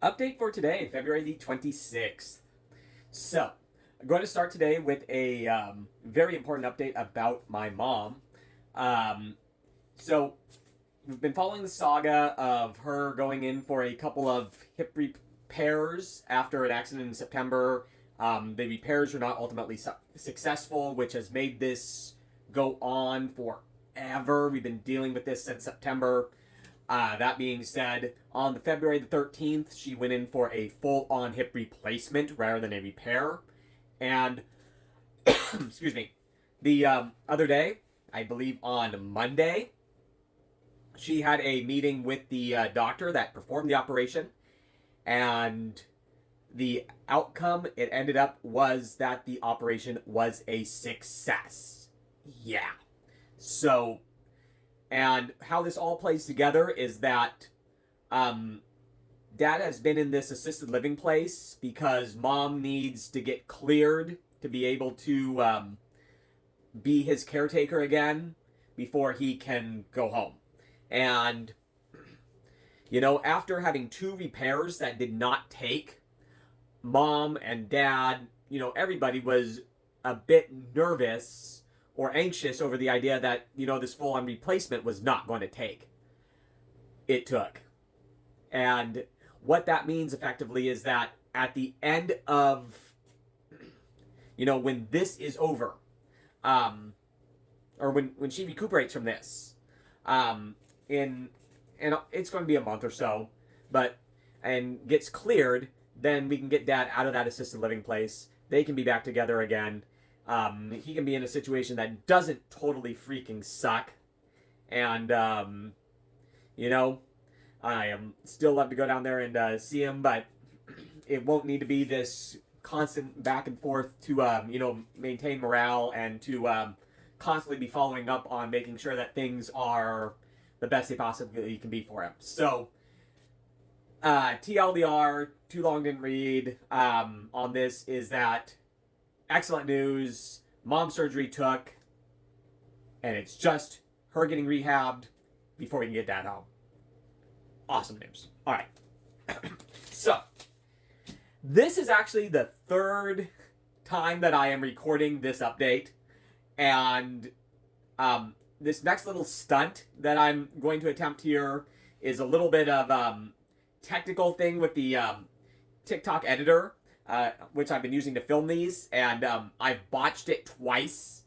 Update for today, February the 26th. So, I'm going to start today with a very important update about my mom. Um, so, we've been following the saga of her going in for a couple of hip repairs after an accident in September. The repairs were not ultimately successful, which has made this go on forever. We've been dealing with this since September. That being said, on the February the 13th, she went in for a full-on hip replacement rather than a repair. And, excuse me, the other day, I believe on Monday, she had a meeting with the doctor that performed the operation. And the outcome, it ended up, was that the operation was a success. Yeah. So, and how this all plays together is that Dad has been in this assisted living place because Mom needs to get cleared to be able to be his caretaker again before he can go home. And, after having 2 repairs that did not take, Mom and Dad, everybody was a bit nervous or anxious over the idea that, this full-on replacement was not going to take. It took. And what that means effectively is that at the end of, when this is over, or when she recuperates from this, and it's going to be a month or so, and gets cleared, then we can get Dad out of that assisted living place. They can be back together again. He can be in a situation that doesn't totally freaking suck. And, I am still love to go down there and see him, but it won't need to be this constant back and forth to, maintain morale and to constantly be following up on making sure that things are the best they possibly can be for him. So, TLDR, too long didn't read, on this is that excellent news. Mom's surgery took, and it's just her getting rehabbed before we can get Dad home. Awesome news. All right. So, this is actually the 3rd time that I am recording this update, and this next little stunt that I'm going to attempt here is a little bit of technical thing with the TikTok editor. Which I've been using to film these, and I've botched it twice.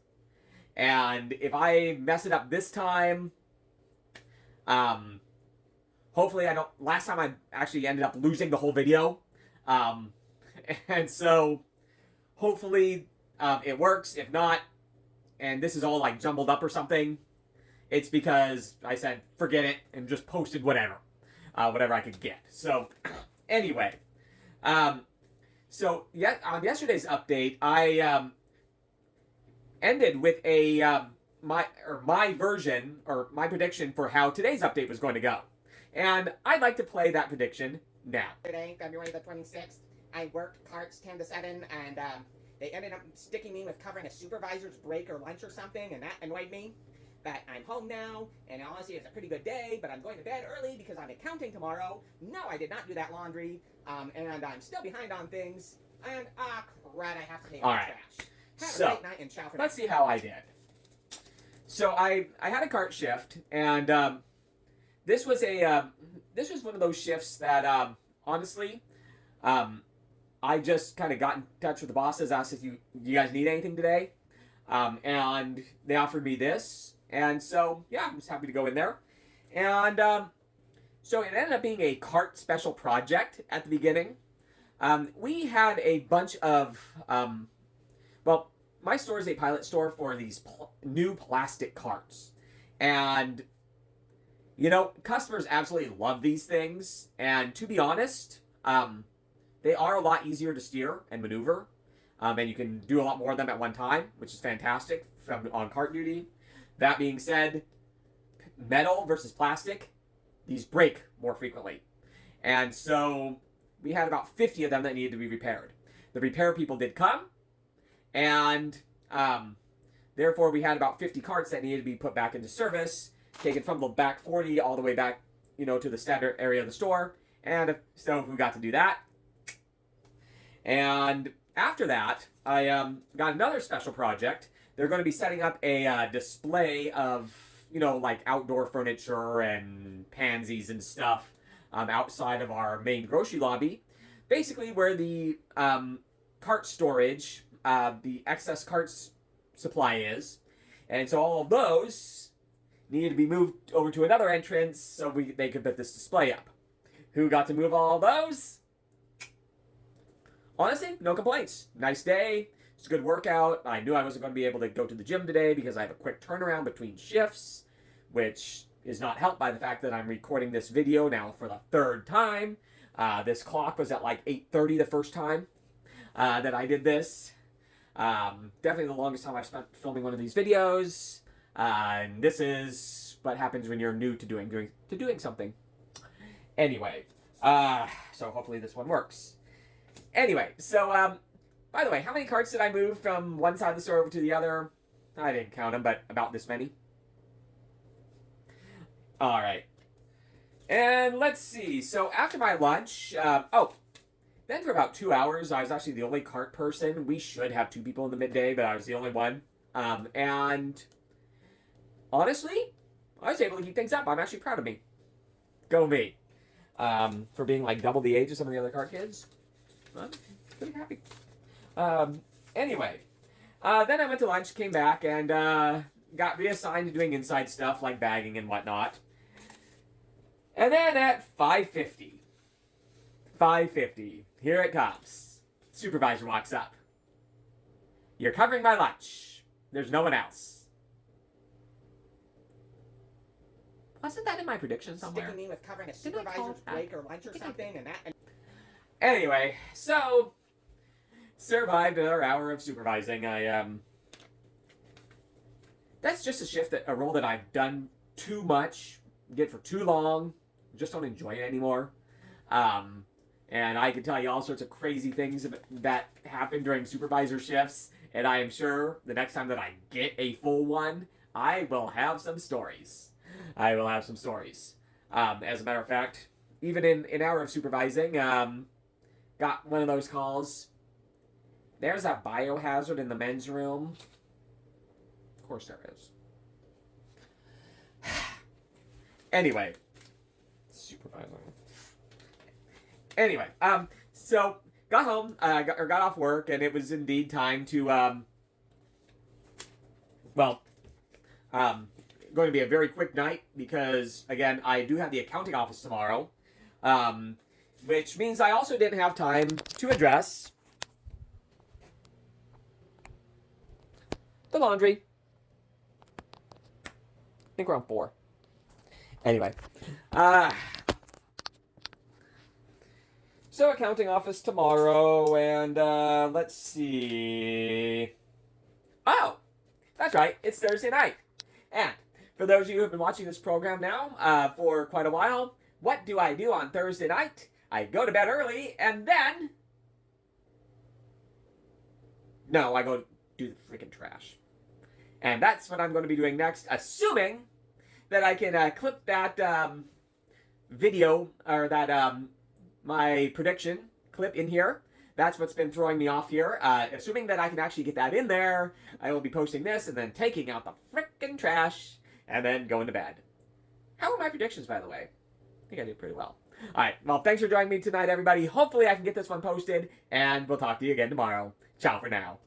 And if I mess it up this time, hopefully I don't. Last time I actually ended up losing the whole video, and so hopefully it works. If not, and this is all like jumbled up or something, it's because I said forget it and just posted whatever I could get. So anyway. So, on yesterday's update, I ended with my version or my prediction for how today's update was going to go, and I'd like to play that prediction now. Today, February the 26th, I worked carts 10 to 7, and they ended up sticking me with covering a supervisor's break or lunch or something, and that annoyed me. But I'm home now, and honestly, it's a pretty good day, but I'm going to bed early because I'm accounting tomorrow. No, I did not do that laundry, and I'm still behind on things, and, crud, I have to take out trash. Have a great night, and ciao for now. Let's see how I did. So, I had a cart shift, and, this was one of those shifts that, honestly, I just kind of got in touch with the bosses, asked if you guys need anything today, and they offered me this. And so, yeah, I was happy to go in there. And so it ended up being a cart special project at the beginning. We had a bunch of, my store is a pilot store for these new plastic carts. And, customers absolutely love these things. And to be honest, they are a lot easier to steer and maneuver. And you can do a lot more of them at one time, which is fantastic on cart duty. That being said, metal versus plastic, these break more frequently. And so we had about 50 of them that needed to be repaired. The repair people did come, and therefore we had about 50 carts that needed to be put back into service, taken from the back 40 all the way back, to the standard area of the store, And so we got to do that. And after that, I got another special project. They're going to be setting up a display of, like outdoor furniture and pansies and stuff outside of our main grocery lobby. Basically where the cart storage, the excess carts supply is. And so all of those needed to be moved over to another entrance so they could put this display up. Who got to move all of those? Honestly, no complaints. Nice day. It's a good workout. I knew I wasn't going to be able to go to the gym today because I have a quick turnaround between shifts, which is not helped by the fact that I'm recording this video now for the third time. This clock was at like 8:30 the first time that I did this. Definitely the longest time I've spent filming one of these videos. And this is what happens when you're new to doing something. Anyway, so hopefully this one works. Anyway, so by the way, how many carts did I move from one side of the store over to the other? I didn't count them, but about this many. All right. And let's see. So after my lunch, then for about 2 hours, I was actually the only cart person. We should have 2 people in the midday, but I was the only one. And honestly, I was able to keep things up. I'm actually proud of me. Go me. For being like double the age of some of the other cart kids. I'm pretty happy. Anyway, then I went to lunch, came back, and got reassigned to doing inside stuff like bagging and whatnot. And then at 5:50, here it comes. Supervisor walks up. You're covering my lunch. There's no one else. Wasn't that in my prediction somewhere? Sticking me with covering a supervisor's break or lunch or something, and that. Anyway, so survived another hour of supervising. That's just a role that I've done too much, did for too long. Just don't enjoy it anymore. And I can tell you all sorts of crazy things that happen during supervisor shifts. And I am sure the next time that I get a full one, I will have some stories. As a matter of fact, even in an hour of supervising, got one of those calls. There's a biohazard in the men's room. Of course there is. Anyway. Supervising. Anyway, so got home, got off work, and it was indeed time to, going to be a very quick night because, again, I do have the accounting office tomorrow, which means I also didn't have time to address the laundry. I think we're on 4. Anyway, so accounting office tomorrow, and let's see. Oh, that's right, it's Thursday night. And for those of you who have been watching this program now for quite a while, what do I do on Thursday night? I go to bed early, and then... No, I go do the freaking trash. And that's what I'm going to be doing next, assuming that I can clip that video, or that my prediction clip in here. That's what's been throwing me off here. Assuming that I can actually get that in there, I will be posting this and then taking out the frickin' trash and then going to bed. How are my predictions, by the way? I think I did pretty well. Alright, well, thanks for joining me tonight, everybody. Hopefully I can get this one posted, and we'll talk to you again tomorrow. Ciao for now.